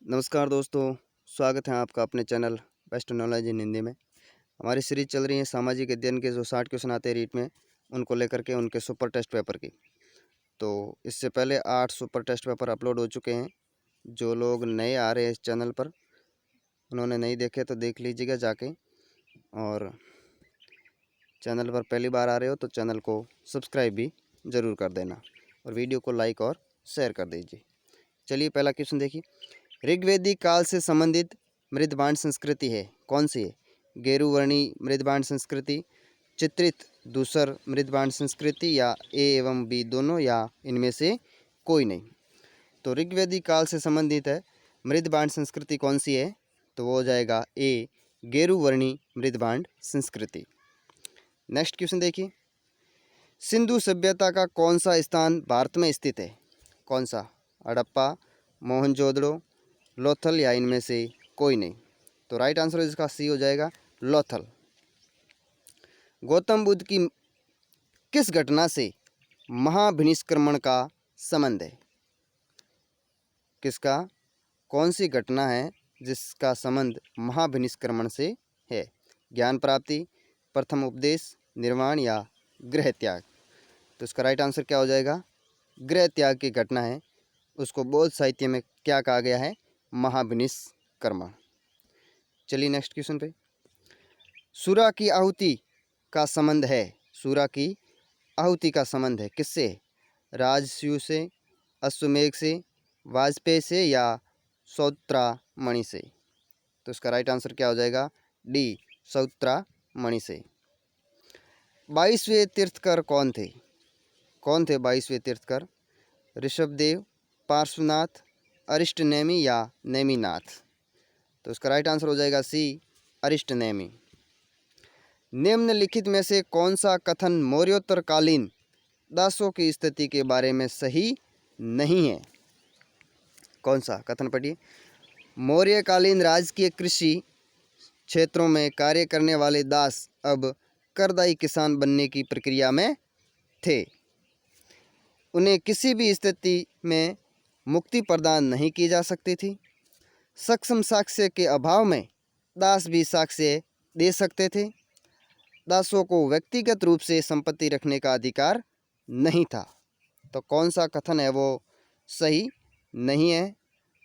नमस्कार दोस्तों, स्वागत है आपका अपने channel best knowledge in Hindi में। हमारी सीरीज चल रही है सामाजिक अध्ययन के जो 60 क्वेश्चन आते हैं रीट में, उनको लेकर के उनके सुपर टेस्ट पेपर की। तो इससे पहले 8 सुपर टेस्ट पेपर अपलोड हो चुके हैं। जो लोग नए आ रहे हैं इस चैनल पर, उन्होंने नहीं देखे तो देख लीजिएगा जाके, और चैनल पर पहली बार आ रहे हो तो चैनल को सब्सक्राइब भी ज़रूर कर देना और वीडियो को लाइक और शेयर कर दीजिए। चलिए पहला क्वेश्चन देखिए। ऋग्वेदिक काल से संबंधित मृदबांड संस्कृति है, कौन सी है? गेरुवर्णी मृदबांड संस्कृति, चित्रित धूसर मृदबांड संस्कृति, या ए एवं बी दोनों, या इनमें से कोई नहीं। तो ऋग्वेदिक काल से संबंधित है मृदबांड संस्कृति कौन सी है? तो वो हो जाएगा ए गेरुवर्णी मृदबांड संस्कृति। नेक्स्ट क्वेश्चन देखिए। सिंधु सभ्यता का कौन सा स्थान भारत में स्थित है? कौन सा? हड़प्पा, मोहनजोदड़ो, लोथल, या इनमें से कोई नहीं। तो राइट आंसर इसका सी हो जाएगा, लोथल। गौतम बुद्ध की किस घटना से महाभिनिष्क्रमण का संबंध है? किसका? कौन सी घटना है जिसका संबंध महाभिनिष्क्रमण से है? ज्ञान प्राप्ति, प्रथम उपदेश, निर्वाण, या गृह त्याग? तो इसका राइट आंसर क्या हो जाएगा? गृह त्याग की घटना है, उसको बौद्ध साहित्य में क्या कहा गया है? महाभिनिष्क्रमण। चलिए नेक्स्ट क्वेश्चन पे। सूरा की आहुति का संबंध है, सूरा की आहुति का संबंध है किससे? राजसूय से, अश्वमेघ से, वाजपेयी से, या सौत्रामणि से? तो इसका राइट आंसर क्या हो जाएगा? डी सौत्रामणि से। 22वें तीर्थकर कौन थे? कौन थे 22वें तीर्थकर? ऋषभदेव, पार्श्वनाथ, अरिष्टनेमी, या नेमिनाथ? तो इसका राइट आंसर हो जाएगा सी अरिष्टनेमी। निम्नलिखित में से कौन सा कथन मौर्योत्तरकालीन दासों की स्थिति के बारे में सही नहीं है? कौन सा कथन पढ़िए। मौर्यकालीन राजकीय कृषि क्षेत्रों में कार्य करने वाले दास अब करदाई किसान बनने की प्रक्रिया में थे। उन्हें किसी भी स्थिति में मुक्ति प्रदान नहीं की जा सकती थी। सक्षम साक्ष्य के अभाव में दास भी साक्ष्य दे सकते थे। दासों को व्यक्तिगत रूप से संपत्ति रखने का अधिकार नहीं था। तो कौन सा कथन है वो सही नहीं है?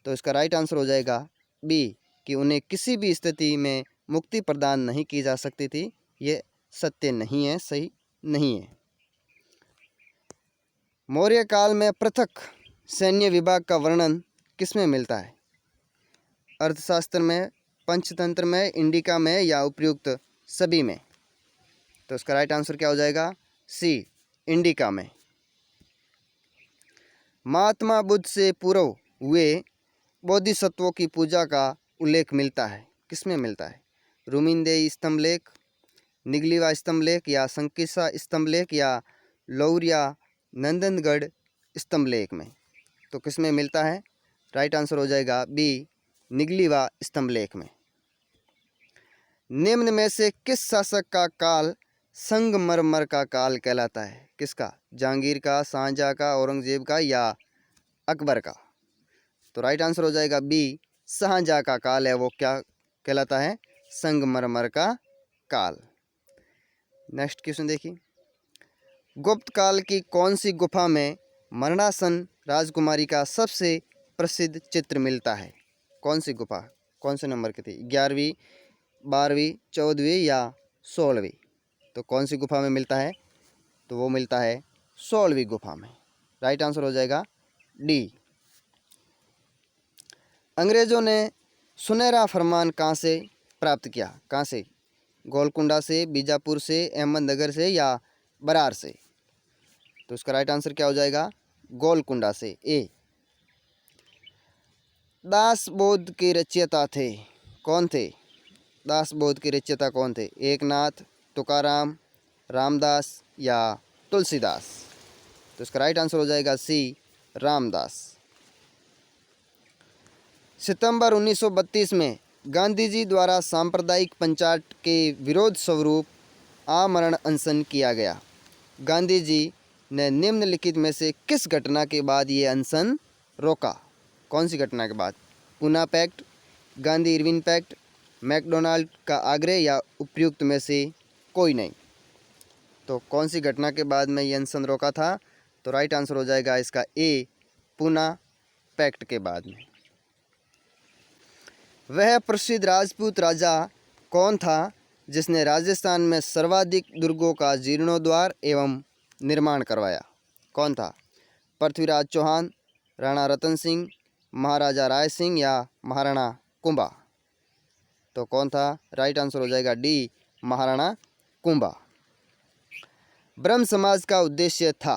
तो इसका राइट आंसर हो जाएगा बी, कि उन्हें किसी भी स्थिति में मुक्ति प्रदान नहीं की जा सकती थी। ये सत्य नहीं है, सही नहीं है। मौर्य काल में पृथक सैन्य विभाग का वर्णन किसमें मिलता है? अर्थशास्त्र में, पंचतंत्र में, इंडिका में, या उपयुक्त सभी में? तो इसका राइट आंसर क्या हो जाएगा? सी इंडिका में। महात्मा बुद्ध से पूर्व हुए बोधिसत्वों की पूजा का उल्लेख मिलता है, किसमें मिलता है? रुमिनदेई स्तंभलेख, निगलीवा स्तंभलेख, या संकिसा स्तंभलेख, या लौरिया नंदनगढ़ स्तंभलेख में? तो किसमें मिलता है? राइट आंसर हो जाएगा बी निगलीवा स्तंभलेख में। निम्न में से किस शासक का काल संगमरमर का काल कहलाता है? किसका? जहांगीर का, शाहजहां का, औरंगजेब का, या अकबर का? तो राइट आंसर हो जाएगा बी शाहजहां का काल है, वो क्या कहलाता है? संगमरमर का काल। नेक्स्ट क्वेश्चन देखिए। गुप्त काल की कौन सी गुफा में मरणासन राजकुमारी का सबसे प्रसिद्ध चित्र मिलता है? कौन सी गुफा, कौन से नंबर की थी? 11वीं, 12वीं, 14वीं, या 16वीं? तो कौन सी गुफा में मिलता है? तो वो मिलता है 16वीं गुफा में। राइट आंसर हो जाएगा डी। अंग्रेजों ने सुनहरा फरमान कहाँ से प्राप्त किया? कहाँ से? गोलकुंडा से, बीजापुर से, अहमदनगर से, या बरार से? तो इसका राइट आंसर क्या हो जाएगा? गोलकुंडा से, ए। दास बोध के रचयिता थे, कौन थे? दास बोध के रचयिता कौन थे? एकनाथ, तुकाराम, रामदास, या तुलसीदास? तो इसका राइट आंसर हो जाएगा सी रामदास। सितंबर 1932 में गांधी जी द्वारा सांप्रदायिक पंचायत के विरोध स्वरूप आमरण अनशन किया गया। गांधी जी ने निम्नलिखित में से किस घटना के बाद ये अनशन रोका? कौन सी घटना के बाद? Poona pact, Gandhi Irwin pact, MacDonald का आग्रह या उपयुक्त में से कोई नहीं। तो कौन सी घटना के बाद में यनसन रोका था? तो राइट आंसर हो जाएगा इसका ए, पूना पैक्ट के बाद में। वह प्रसिद्ध राजपूत राजा कौन था जिसने राजस्थान में सर्वाधिक दुर्गों का जीर्णोद्धार एवं निर्माण करवाया? कौन था? पृथ्वीराज चौहान, राणा रतन सिंह, महाराजा राय सिंह या महाराणा कुंभा? तो कौन था? राइट आंसर हो जाएगा डी, महाराणा कुंभा। ब्रह्म समाज का उद्देश्य था?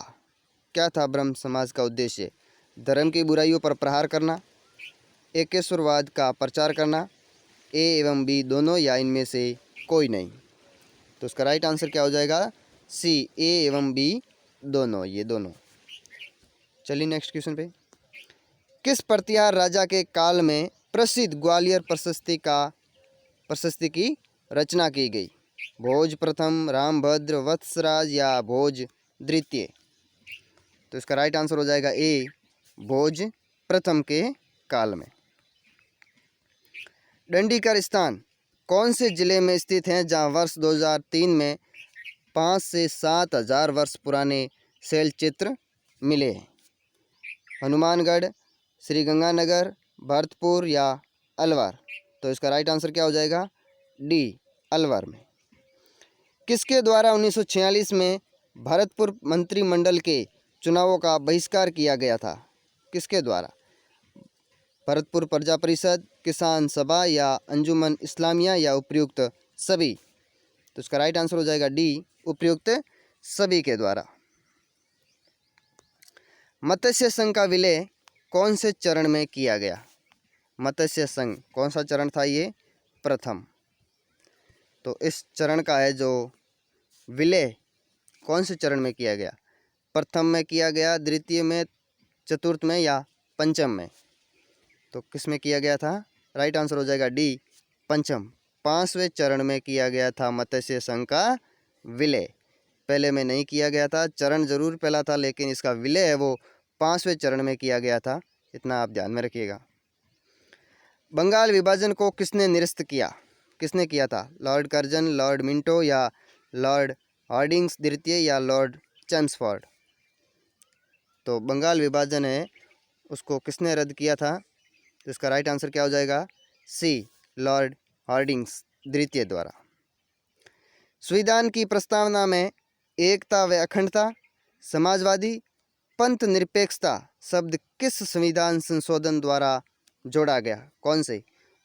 क्या था ब्रह्म समाज का उद्देश्य? धर्म की बुराइयों पर प्रहार करना, एकेश्वरवाद का प्रचार करना, ए एवं बी दोनों या इनमें से कोई नहीं। तो उसका राइट आंसर क्या हो जाएगा? सी, ए एवं बी दोनों, ये दोनों। चलिए नेक्स्ट क्वेश्चन पे। किस प्रतिहार राजा के काल में प्रसिद्ध ग्वालियर प्रशस्ति की रचना की गई? भोज प्रथम, रामभद्र, वत्सराज या भोज द्वितीय? तो इसका राइट आंसर हो जाएगा ए, भोज प्रथम के काल में। डंडीकर स्थान कौन से जिले में स्थित है जहां वर्ष 2003 में 5 से 7 हजार वर्ष पुराने शैल चित्र मिले हैं? हनुमानगढ़, श्रीगंगानगर, भरतपुर या अलवर? तो इसका राइट आंसर क्या हो जाएगा? डी, अलवर में। किसके द्वारा 1946 में भरतपुर मंत्रिमंडल के चुनावों का बहिष्कार किया गया था? किसके द्वारा? भरतपुर प्रजा परिषद, किसान सभा या अंजुमन इस्लामिया या उपयुक्त सभी? तो इसका राइट आंसर हो जाएगा डी, उपयुक्त सभी के द्वारा। मत्स्य संघ का विलय कौन से चरण में किया गया? मत्स्य संघ कौन सा चरण था? ये प्रथम। तो इस चरण का है जो विलय कौन से चरण में किया गया? प्रथम में किया गया, द्वितीय में, चतुर्थ में या पंचम में? तो किस में किया गया था? राइट आंसर हो जाएगा डी, पंचम, 5वें चरण में किया गया था मत्स्य संघ का विलय। पहले में नहीं किया गया था, चरण जरूर पहला था लेकिन इसका विलय है वो 5वें चरण में किया गया था, इतना आप ध्यान में रखिएगा। बंगाल विभाजन को किसने निरस्त किया? किसने किया था? लॉर्ड कर्जन, लॉर्ड मिंटो या लॉर्ड हार्डिंग्स द्वितीय या लॉर्ड चैम्सफोर्ड? तो बंगाल विभाजन है उसको किसने रद्द किया था? तो इसका राइट आंसर क्या हो जाएगा? सी, लॉर्ड हार्डिंग्स द्वितीय द्वारा। संविधान की प्रस्तावना में एकता व अखंडता, समाजवादी, पंथ निरपेक्षता शब्द किस संविधान संशोधन द्वारा जोड़ा गया? कौन से?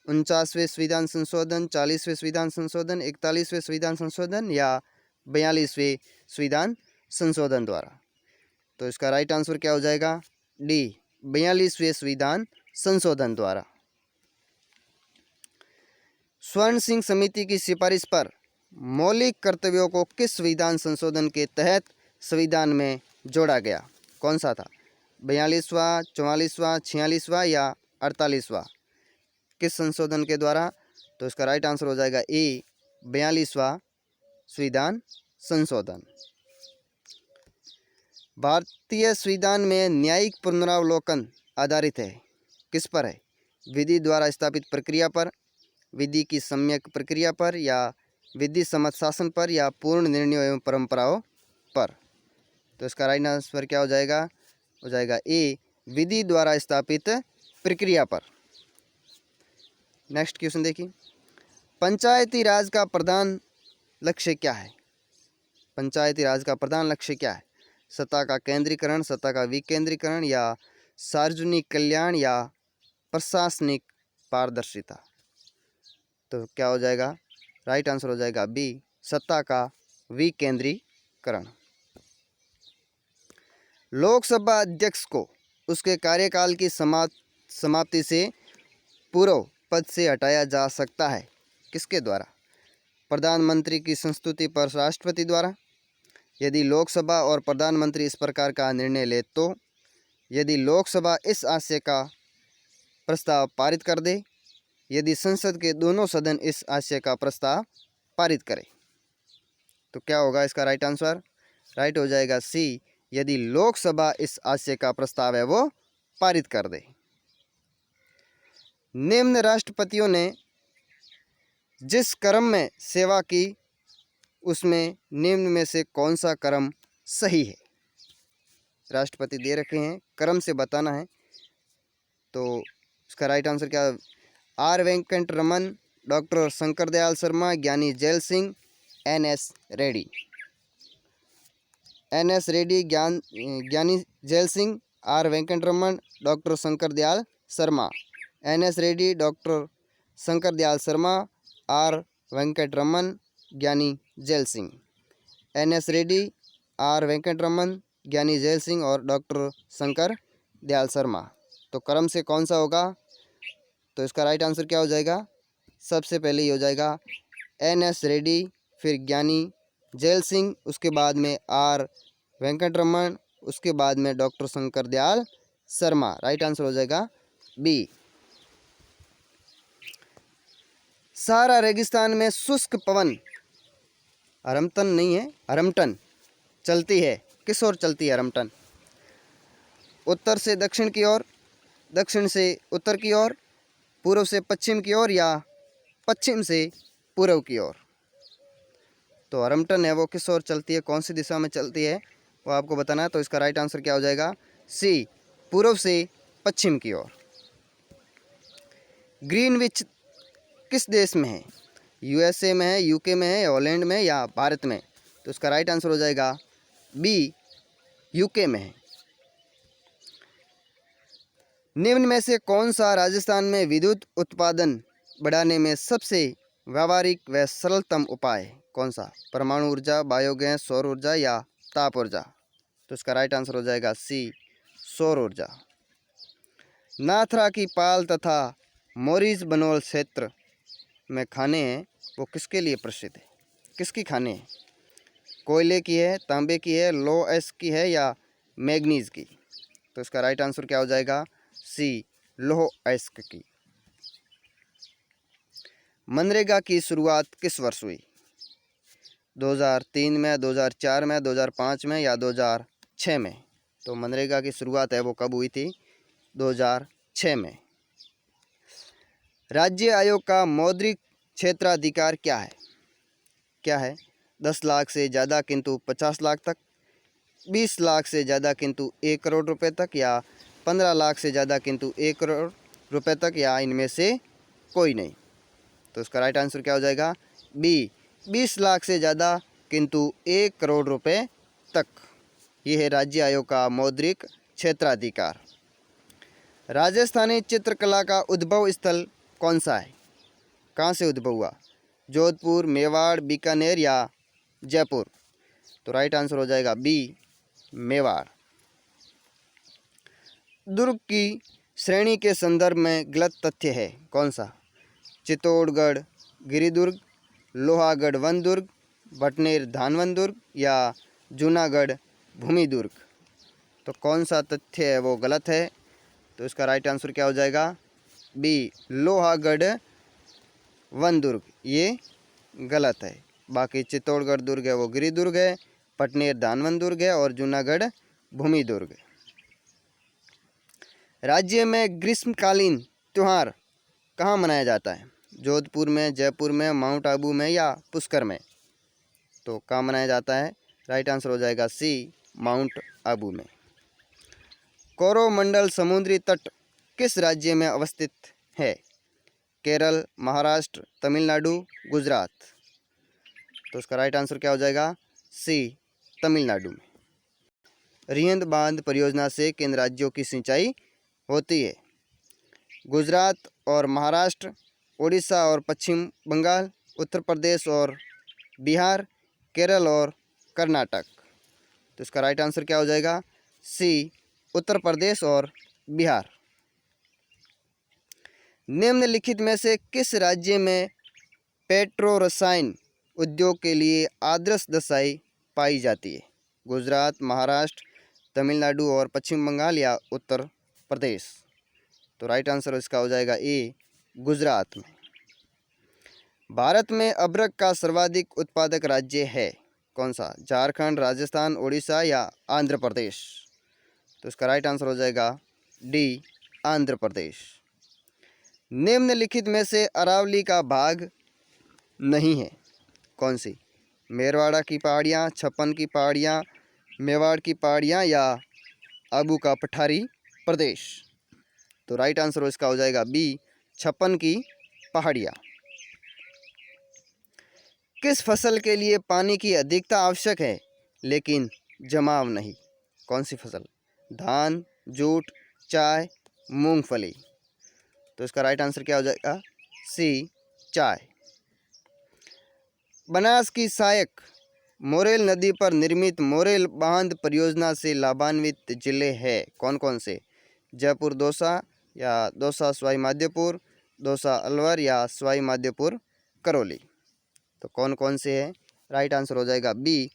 49वें संविधान संशोधन, 40वें संविधान संशोधन, 41वें संविधान संशोधन या 42वें संविधान संशोधन द्वारा? तो इसका राइट आंसर क्या हो जाएगा? डी, 42वें संविधान संशोधन द्वारा। स्वर्ण सिंह समिति की सिफारिश पर मौलिक कर्तव्यों को किस संविधान संशोधन के तहत संविधान में जोड़ा गया? कौन सा था? 42वां, 44वां, 46वां या 48वां? किस संशोधन के द्वारा? तो इसका राइट आंसर हो जाएगा ए, 42वां संविधान संशोधन। भारतीय संविधान में न्यायिक पुनरावलोकन आधारित है, किस पर है? विधि द्वारा स्थापित प्रक्रिया पर, विधि की सम्यक प्रक्रिया पर या विधि सम्मत शासन पर या पूर्ण निर्णयों एवं परंपराओं पर? तो इसका राइट आंसर क्या हो जाएगा? हो जाएगा ए, विधि द्वारा स्थापित प्रक्रिया पर। नेक्स्ट क्वेश्चन देखिए। पंचायती राज का प्रधान लक्ष्य क्या है? पंचायती राज का प्रधान लक्ष्य क्या है? सत्ता का केंद्रीकरण, सत्ता का विकेंद्रीकरण या सार्वजनिक कल्याण या प्रशासनिक पारदर्शिता? तो क्या हो जाएगा? राइट आंसर हो जाएगा बी, सत्ता का विकेंद्रीकरण। लोकसभा अध्यक्ष को उसके कार्यकाल की समाप्ति से पूर्व पद से हटाया जा सकता है, किसके द्वारा? प्रधानमंत्री की संस्तुति पर राष्ट्रपति द्वारा, यदि लोकसभा और प्रधानमंत्री इस प्रकार का निर्णय ले तो, यदि लोकसभा इस आशय का प्रस्ताव पारित कर दे, यदि संसद के दोनों सदन इस आशय का प्रस्ताव पारित करें। तो क्या होगा इसका राइट आंसर? राइट हो जाएगा सी, यदि लोकसभा इस आशय का प्रस्ताव है वो पारित कर दे। निम्न राष्ट्रपतियों ने जिस क्रम में सेवा की उसमें निम्न में से कौन सा क्रम सही है। राष्ट्रपति दे रखे हैं, क्रम से बताना है। तो इसका राइट आंसर क्या? R Venkataraman, doctor Shankar Dayal Sharma, Giani Zail Singh, N S. Reddy. N S. Reddy, Giani Zail Singh, R Venkataraman, doctor Shankar Dayal Sharma. N S. Reddy, doctor Shankar Dayal Sharma, R Venkataraman, Giani Zail Singh. N S. Reddy, R Venkataraman, Giani Zail Singh और डॉक्टर शंकर दयाल शर्मा। तो क्रम से कौन सा होगा? तो इसका राइट आंसर क्या हो जाएगा? सबसे पहले ही हो जाएगा एन.एस. रेड्डी, फिर ज्ञानी जैल सिंह, उसके बाद में आर वेंकट रमन, उसके बाद में doctor Shankar Dayal Sharma. Right answer हो जाएगा बी। सहारा रेगिस्तान में शुष्क पवन, हरमटन नहीं है, हरमटन चलती है। किस ओर चलती है हरमटन? उत्तर से दक्षिण की ओर, दक्षिण से उत्तर की ओर, पूर्व से पश्चिम की ओर या पश्चिम से पूर्व की ओर। तो हरमटन है वो किस ओर चलती है, कौन सी दिशा में चलती है, वो आपको बताना है। तो इसका राइट आंसर क्या हो जाएगा? सी, पूर्व से पश्चिम की ओर। ग्रीनविच किस देश में है? यूएसए में है, यूके में है, हॉलैंड में या भारत में? तो इसका राइट आंसर हो जाएगा बी, यूके में है। निम्न में से कौन सा राजस्थान में विद्युत उत्पादन बढ़ाने में सबसे व्यावहारिक व सरलतम उपाय है? कौन सा? परमाणु ऊर्जा, बायोगैस, सौर ऊर्जा या ताप ऊर्जा? तो इसका राइट आंसर हो जाएगा सी, सौर ऊर्जा। नाथरा की पाल तथा मोरीज बनोल क्षेत्र में खाने हैं वो किसके लिए प्रसिद्ध है? किसकी खाने हैं? कोयले की है, तांबे की है, लोह की है या मैग्नीज की? तो इसका राइट आंसर क्या हो जाएगा? सी, लोह अयस्क की। मनरेगा की शुरुआत किस वर्ष हुई? 2003 में, 2004 में, 2005 में या 2006 में? तो मनरेगा की शुरुआत है वो कब हुई थी? 2006 में। राज्य आयोग का मौद्रिक क्षेत्राधिकार क्या है? क्या है? 10 लाख से ज़्यादा किंतु 50 लाख तक, 20 लाख से ज़्यादा किंतु 1 करोड़ रुपए तक, या 15 लाख से ज़्यादा किंतु 1 करोड़ रुपए तक, या इनमें से कोई नहीं? तो इसका राइट आंसर क्या हो जाएगा? बी, 20 लाख से ज़्यादा किंतु 1 करोड़ रुपए तक। ये है राज्य आयोग का मौद्रिक क्षेत्राधिकार। राजस्थानी चित्रकला का उद्भव स्थल कौन सा है? कहाँ से उद्भव हुआ? जोधपुर, मेवाड़, बीकानेर या जयपुर? तो राइट आंसर हो जाएगा बी, मेवाड़। दुर्ग की श्रेणी के संदर्भ में गलत तथ्य है कौन सा? चित्तौड़गढ़ गिरिदुर्ग, लोहागढ़ वन दुर्ग, भटनेर धानवन दुर्ग या जूनागढ़ भूमि दुर्ग? तो कौन सा तथ्य है वो गलत है? तो इसका राइट आंसर क्या हो जाएगा? बी, लोहागढ़ वन दुर्ग, ये गलत है। बाकी चित्तौड़गढ़ दुर्ग है वो गिरिदुर्ग है, भटनेर धानवन दुर्ग है और जूनागढ़ भूमि दुर्ग। राज्य में ग्रीष्मकालीन त्यौहार कहाँ मनाया जाता है? जोधपुर में, जयपुर में, माउंट आबू में या पुष्कर में? तो कहाँ मनाया जाता है? राइट आंसर हो जाएगा सी, माउंट आबू में। कोरोमंडल समुद्री तट किस राज्य में अवस्थित है? केरल, महाराष्ट्र, तमिलनाडु, गुजरात? तो इसका राइट आंसर क्या हो जाएगा? सी, तमिलनाडु में। रिहंद बांध परियोजना से किन राज्यों की सिंचाई होती है? गुजरात और महाराष्ट्र, उड़ीसा और पश्चिम बंगाल, उत्तर प्रदेश और बिहार, केरल और कर्नाटक? तो इसका राइट आंसर क्या हो जाएगा? सी, उत्तर प्रदेश और बिहार। निम्नलिखित में से किस राज्य में पेट्रो रसायन उद्योग के लिए आदर्श दशाई पाई जाती है? गुजरात, महाराष्ट्र, तमिलनाडु और पश्चिम बंगाल या उत्तर प्रदेश? तो राइट आंसर इसका हो जाएगा ए, गुजरात में। भारत में अबरक का सर्वाधिक उत्पादक राज्य है कौन सा? झारखंड, राजस्थान, उड़ीसा या आंध्र प्रदेश? तो इसका राइट आंसर हो जाएगा डी, आंध्र प्रदेश। निम्नलिखित में से अरावली का भाग नहीं है। कौन सी? मेरवाड़ा की पहाड़ियाँ, छप्पन की पहाड़ियाँ, मेवाड़ की पहाड़ियाँ या आबू का पठारी प्रदेश। तो राइट आंसर इसका हो जाएगा बी, छप्पन की पहाड़ियाँ। किस फसल के लिए पानी की अधिकता आवश्यक है लेकिन जमाव नहीं? कौन सी फसल? धान, जूट, चाय, मूंगफली। तो इसका राइट आंसर क्या हो जाएगा? सी, चाय। बनास की सहायक मोरेल नदी पर निर्मित मोरेल बांध परियोजना से लाभान्वित जिले हैं कौन कौन से? जयपुर दौसा या दौसा सवाई माधोपुर, दौसा अलवर या सवाई माधोपुर करौली। तो कौन कौन से हैं? राइट आंसर हो जाएगा बी,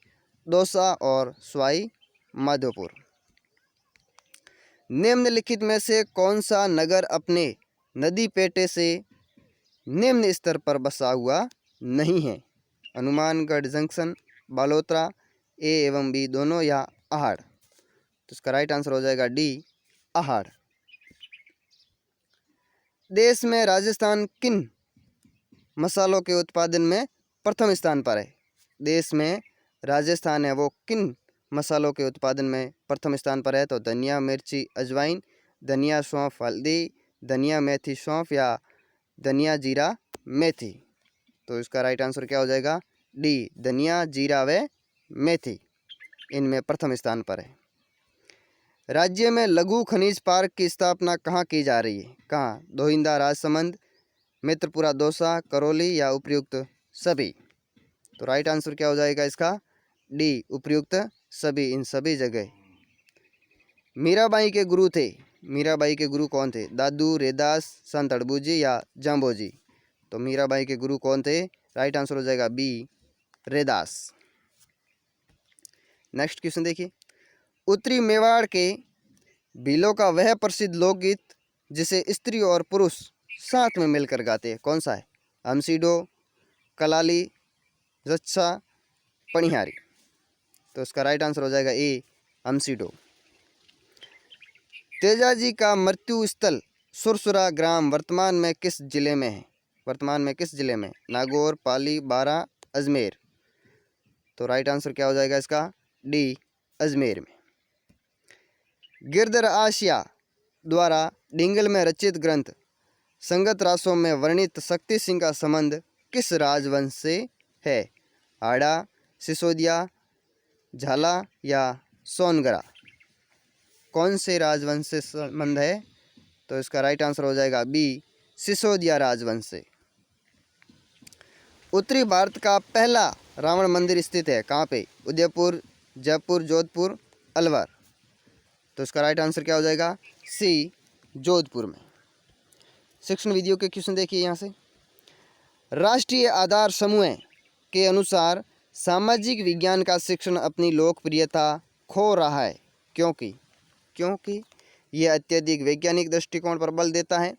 दौसा और सवाई माधोपुर। निम्नलिखित में से कौन सा नगर अपने नदी पेटे से निम्न स्तर पर बसा हुआ नहीं है? हनुमानगढ़ जंक्शन, बालोतरा, ए एवं बी दोनों या आहड़। तो इसका राइट आंसर हो जाएगा डी, आहड़। देश में राजस्थान किन मसालों के उत्पादन में प्रथम स्थान पर है? देश में राजस्थान है वो किन मसालों के उत्पादन में प्रथम स्थान पर है? तो धनिया, मिर्ची, अजवाइन, धनिया, सौंफ, हल्दी, धनिया, मेथी, सौंफ या धनिया, जीरा, मेथी। तो इसका राइट आंसर क्या हो जाएगा? डी, धनिया, जीरा व मेथी इनमें प्रथम स्थान पर है। राज्य में लघु खनिज पार्क की स्थापना कहाँ की जा रही है? कहाँ? दोहिंदा, राजसमंद, मित्रपुरा, दौसा, करौली या उपयुक्त सभी। तो राइट आंसर क्या हो जाएगा इसका? डी, उपयुक्त सभी, इन सभी जगह। मीराबाई के गुरु थे। मीराबाई के गुरु कौन थे? दादू, रेदास, संत अड़बूजी या जाम्बोजी। तो मीराबाई के गुरु कौन थे? राइट आंसर हो जाएगा बी, रेदास। नेक्स्ट क्वेश्चन देखिए। उत्तरी मेवाड़ के भीलों का वह प्रसिद्ध लोकगीत जिसे स्त्री और पुरुष साथ में मिलकर गाते हैं कौन सा है? हमसीडो, कलाली, जच्चा, पणिहारी। तो इसका राइट आंसर हो जाएगा ए, हमसीडो। तेजाजी का मृत्यु स्थल सुरसुरा ग्राम वर्तमान में किस जिले में है? वर्तमान में किस जिले में? नागौर, पाली, बारा, अजमेर। तो राइट आंसर क्या हो जाएगा इसका? डी, अजमेर में। गिरधर आशिया द्वारा डिंगल में रचित ग्रंथ संगत रासों में वर्णित शक्ति सिंह का संबंध किस राजवंश से है? हाड़ा, सिसोदिया, झाला या सोनगरा। कौन से राजवंश से संबंध है? तो इसका राइट आंसर हो जाएगा बी, सिसोदिया राजवंश से। उत्तरी भारत का पहला रावण मंदिर स्थित है कहाँ पे? उदयपुर, जयपुर, जोधपुर, अलवर। तो इसका राइट आंसर क्या हो जाएगा? सी, जोधपुर में। शिक्षण वीडियो के क्वेश्चन देखिए यहाँ से। राष्ट्रीय आधार समूह के अनुसार सामाजिक विज्ञान का शिक्षण अपनी लोकप्रियता खो रहा है क्योंकि यह अत्यधिक वैज्ञानिक दृष्टिकोण पर बल देता है,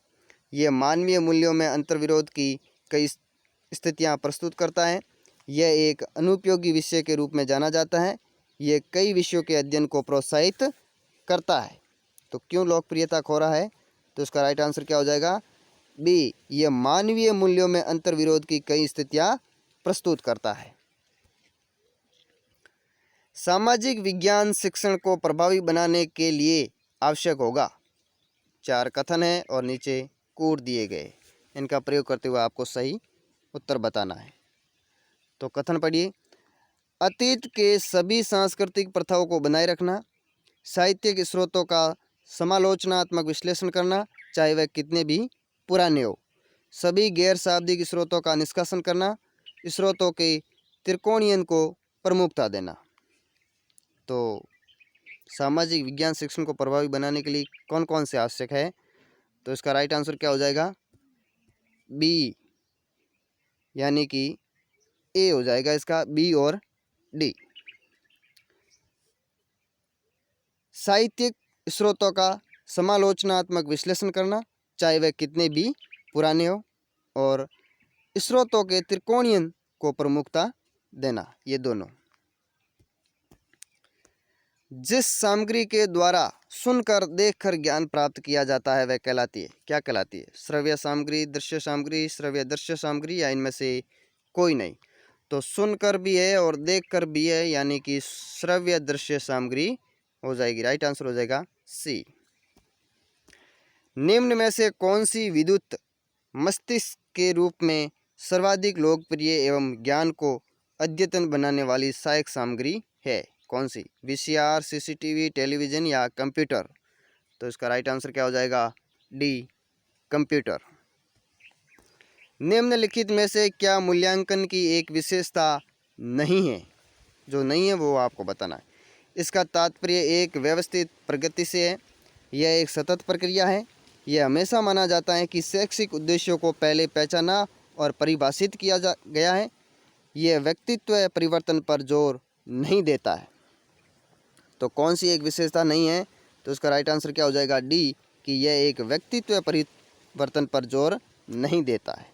यह मानवीय मूल्यों में अंतर्विरोध की कई स्थितियां प्रस्तुत करता है, यह एक अनुपयोगी विषय के रूप में जाना जाता है, यह कई विषयों के अध्ययन को प्रोत्साहित करता है। तो क्यों लोकप्रियता खो रहा है? तो इसका राइट आंसर क्या हो जाएगा? बी, यह मानवीय मूल्यों में अंतर्विरोध की कई स्थितियां प्रस्तुत करता है। सामाजिक विज्ञान शिक्षण को प्रभावी बनाने के लिए आवश्यक होगा। 4 कथन है और नीचे कोड दिए गए, इनका प्रयोग करते हुए आपको सही उत्तर बताना है। तो कथन पढ़िए। अतीत के सभी सांस्कृतिक प्रथाओं को बनाए रखना, साहित्यिक स्रोतों का समालोचनात्मक विश्लेषण करना चाहे वह कितने भी पुराने हो, सभी गैर शाब्दिक स्रोतों का निष्कासन करना, स्रोतों के त्रिकोणीयन को प्रमुखता देना। तो सामाजिक विज्ञान शिक्षण को प्रभावी बनाने के लिए कौन कौन से आवश्यक है? तो इसका राइट आंसर क्या हो जाएगा? बी, यानी कि ए हो जाएगा इसका, बी और डी। साहित्यिक स्रोतों का समालोचनात्मक विश्लेषण करना चाहे वह कितने भी पुराने हो, और स्रोतों के त्रिकोणीयन को प्रमुखता देना, ये दोनों। जिस सामग्री के द्वारा सुनकर देखकर ज्ञान प्राप्त किया जाता है वह कहलाती है, क्या कहलाती है? श्रव्य सामग्री, दृश्य सामग्री, श्रव्य दृश्य सामग्री, या इनमें से कोई नहीं? तो सुनकर भी है और देखकर भी है, यानी कि श्रव्य दृश्य सामग्री हो जाएगी। राइट आंसर हो जाएगा सी। निम्न में से कौन सी विद्युत मस्तिष्क के रूप में सर्वाधिक लोकप्रिय एवं ज्ञान को अद्यतन बनाने वाली सहायक सामग्री है? कौन सी? वीसीआर, सीसीटीवी, टेलीविज़न या कंप्यूटर? तो इसका राइट आंसर क्या हो जाएगा? D, computer. निम्नलिखित में से क्या मूल्यांकन की एक विशेषता नहीं है? जो नहीं है वो आपको बताना है। इसका तात्पर्य एक व्यवस्थित प्रगति से है, यह एक सतत प्रक्रिया है, यह हमेशा माना जाता है कि शैक्षिक उद्देश्यों को पहले पहचाना और परिभाषित किया गया है, यह व्यक्तित्व परिवर्तन पर जोर नहीं देता है। तो कौन सी एक विशेषता नहीं है? तो इसका राइट आंसर क्या हो जाएगा? डी, कि यह एक व्यक्तित्व परिवर्तन पर जोर नहीं देता है।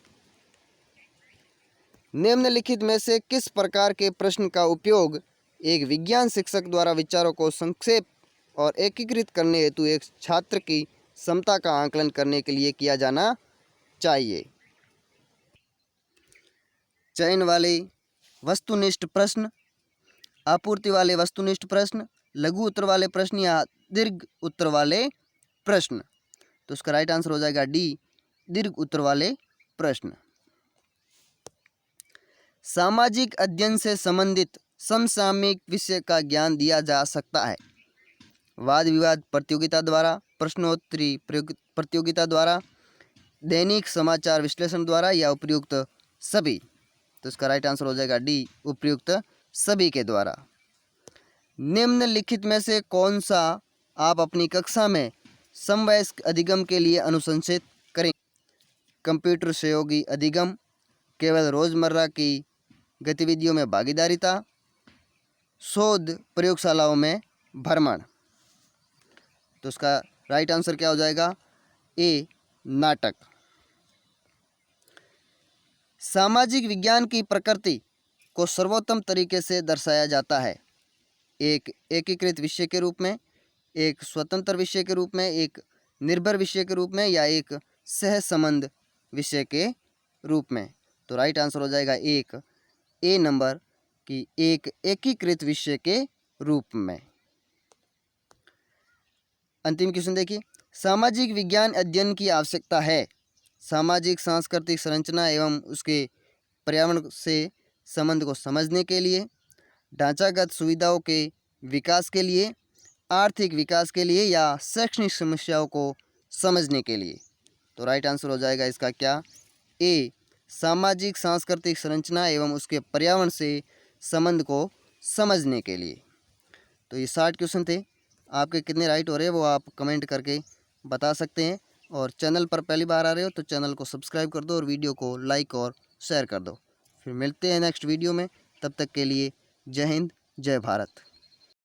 निम्नलिखित में से किस प्रकार के प्रश्न का उपयोग एक विज्ञान शिक्षक द्वारा विचारों को संक्षेप और एकीकृत करने हेतु एक छात्र की क्षमता का आकलन करने के लिए किया जाना चाहिए? चयन वाले वस्तुनिष्ठ प्रश्न, आपूर्ति वाले वस्तुनिष्ठ प्रश्न, लघु उत्तर वाले प्रश्न या दीर्घ उत्तर वाले प्रश्न? तो उसका राइट आंसर हो जाएगा डी, दीर्घ उत्तर वाले प्रश्न। सामाजिक अध्ययन से संबंधित समसामयिक विषय का ज्ञान दिया जा सकता है वाद विवाद प्रतियोगिता द्वारा, प्रश्नोत्तरी प्रतियोगिता द्वारा, दैनिक समाचार विश्लेषण द्वारा, या उपयुक्त सभी? तो इसका राइट आंसर हो जाएगा डी, उपयुक्त सभी के द्वारा। निम्नलिखित में से कौन सा आप अपनी कक्षा में समवयस्क अधिगम के लिए अनुशंसित करें? कंप्यूटर सहयोगी अधिगम, केवल रोजमर्रा की गतिविधियों में भागीदारिता, शोध प्रयोगशालाओं में भ्रमण? तो उसका राइट आंसर क्या हो जाएगा? ए, नाटक। सामाजिक विज्ञान की प्रकृति को सर्वोत्तम तरीके से दर्शाया जाता है एक एकीकृत विषय के रूप में, एक स्वतंत्र विषय के रूप में, एक निर्भर विषय के रूप में, या एक सहसंबंध विषय के रूप में? तो राइट आंसर हो जाएगा एक, ए नंबर, की एक एकीकृत विषय के रूप में। अंतिम क्वेश्चन देखिए, सामाजिक विज्ञान अध्ययन की आवश्यकता है सामाजिक सांस्कृतिक संरचना एवं उसके पर्यावरण से संबंध को समझने के लिए, ढांचागत सुविधाओं के विकास के लिए, आर्थिक विकास के लिए, या शैक्षणिक समस्याओं को समझने के लिए? तो राइट आंसर हो जाएगा इसका क्या? ए, सामाजिक सांस्कृतिक संरचना एवं उसके पर्यावरण से संबंध को समझने के लिए। तो ये 60 क्वेश्चन थे। आपके कितने राइट हो रहे हैं वो आप कमेंट करके बता सकते हैं। और चैनल पर पहली बार आ रहे हो तो चैनल को सब्सक्राइब कर दो और वीडियो को लाइक और शेयर कर दो। फिर मिलते हैं नेक्स्ट वीडियो में, तब तक के लिए जय हिंद, जय भारत।